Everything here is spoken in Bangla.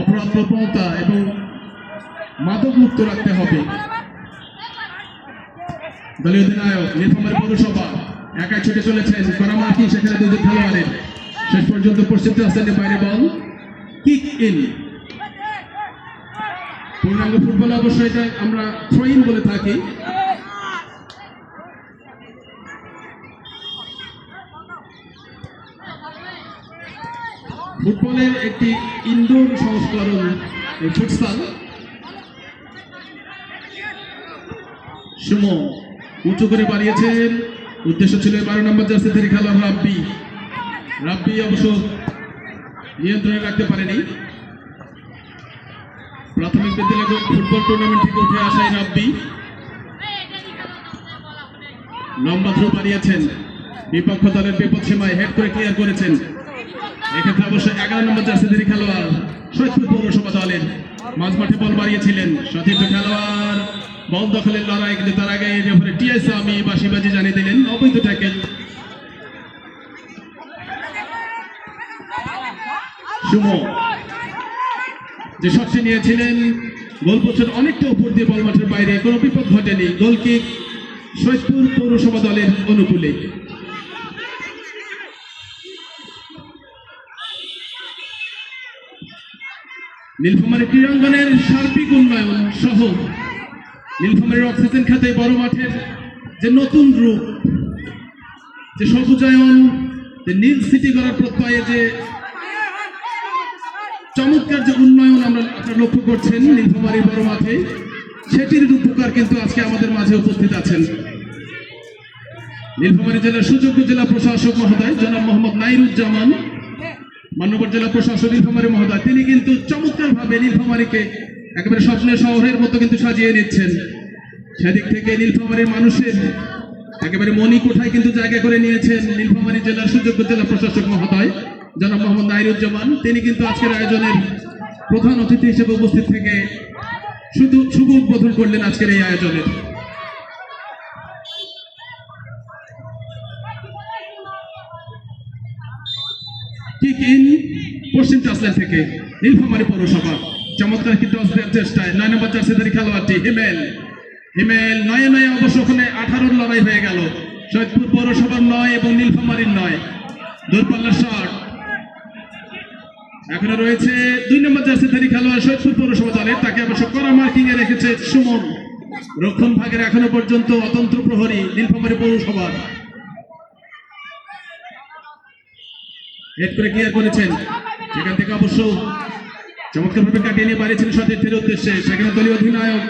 অপরাধ প্রবণতা এবং মাদক মুক্ত রাখতে হবে। দলীয় অধিনায়ক নীলফামারী পৌরসভা একাই ছুটে চলেছেন, করা মার্কিং সেখানে দুই খেলোয়াড়ের, শেষ পর্যন্ত পশ্চিম রাস্তার বাইরে বল কিক ইন। পূর্ণাঙ্গ ফুটবলে অবশ্যই এটা আমরা থ্রো ইন বলে থাকি। ফুটবলের একটি ইনডোর সংস্করণ ফুটসাল। সুমন উঁচু করে বাড়িয়েছেন, উদ্দেশ্য ছিল 12 নম্বর জার্সিধারী খেলোয়াড় রাব্বি অবশ্য নিয়ন্ত্রণে রাখতে পারেনি। প্রাথমিক বিদ্যালয় ফুটবল টুর্নামেন্ট থেকে উঠে আসায় রাব্বি লম্বা থ্রো বাড়িয়েছেন, বিপক্ষ দলের বিপদ সীমায় হেড করে ক্লিয়ার করেছেন। এক্ষেত্রে অবশ্য 11 নম্বর জার্সিধারী খেলোয়াড় সৈয়দপুর পৌরসভা দলের মাঝমাঠে বল বাড়িয়েছিলেন সতীর্থ খেলোয়াড়, বল দখলের লড়াই, কিন্তু তার আগে রেফারি টিএস আমি বাসিবাজি জানিয়ে দিলেন অবৈধ ট্যাকেল। সুমন যে শটটি নিয়েছিলেন গোলপোস্টের অনেকটা উপর দিয়ে বল মাঠের বাইরে, কোনো বিপদ ঘটেনি। গোলকিক সৈয়দপুর পৌরসভা দলের অনুকূলে। নীলফামারী ক্রীড়াঙ্গনের সার্বিক উন্নয়ন সহ নীলফামারীর অক্সিজেন খাতে বড় মাঠের যে নতুন রূপ, যে সবুজায়ন, যে নীল সিটি করার প্রত্যয়ে যে চমৎকার যে উন্নয়ন আমরা লক্ষ্য করছেন নীলফামারী বড় মাঠে, সেটির রূপকার কিন্তু আজকে আমাদের মাঝে উপস্থিত আছেন নীলফামারী জেলার সুযোগ্য জেলা প্রশাসক মহোদয় জনাব মোহাম্মদ নাইরুজ্জামান, মান্যবর জেলা প্রশাসক নীলফামারী মহোদয়। তিনি কিন্তু চমৎকার ভাবে নীলফামারীকে একেবারে স্বপ্নের শহরের মতো কিন্তু সাজিয়ে নিচ্ছেন। সেদিক থেকে নীলফামারীর মানুষের একেবারে মণিকোঠায় কিন্তু জায়গা করে নিয়েছেন নীলফামারী জেলার সুযোগ্য জেলা প্রশাসক মহোদয় জনাব মোহাম্মদ নাইরুজ্জামান। তিনি কিন্তু আজকের আয়োজনের প্রধান অতিথি হিসেবে উপস্থিত থেকে শুভ উদ্বোধন করলেন আজকের এই আয়োজনের। কিক ইন পশ্চিম টাসলাইন থেকে নীলফামারী পৌরসভা, চমৎকার একটি টস দেওয়ার চেষ্টায় 9 নম্বর জার্সিধারী খেলোয়াড়টি হিমেল 9 অবশ্য ওখানে 18 লড়াই হয়ে গেল। সৈয়দপুর পৌরসভার 9 এবং নীলফামারীর 9, দূরপাল্লার শট। এখনো রয়েছে 2 নম্বর জার্সিধারী খেলোয়াড় সৈয়দপুর পৌরসভা দলের, তাকে অবশ্য করা মার্কিং এ রেখেছে সুমন। রক্ষণ ভাগের এখনো পর্যন্ত অতন্ত্র প্রহরী নীলফামারী পৌরসভার। হেড করে ক্লিয়ার করেছেন, সেখান থেকে অবশ্য চমৎকারভাবে কাটিয়ে নিয়ে বাড়িয়েছেন সতীর্থের উদ্দেশ্যে। সেখানে দলীয় অধিনায়ক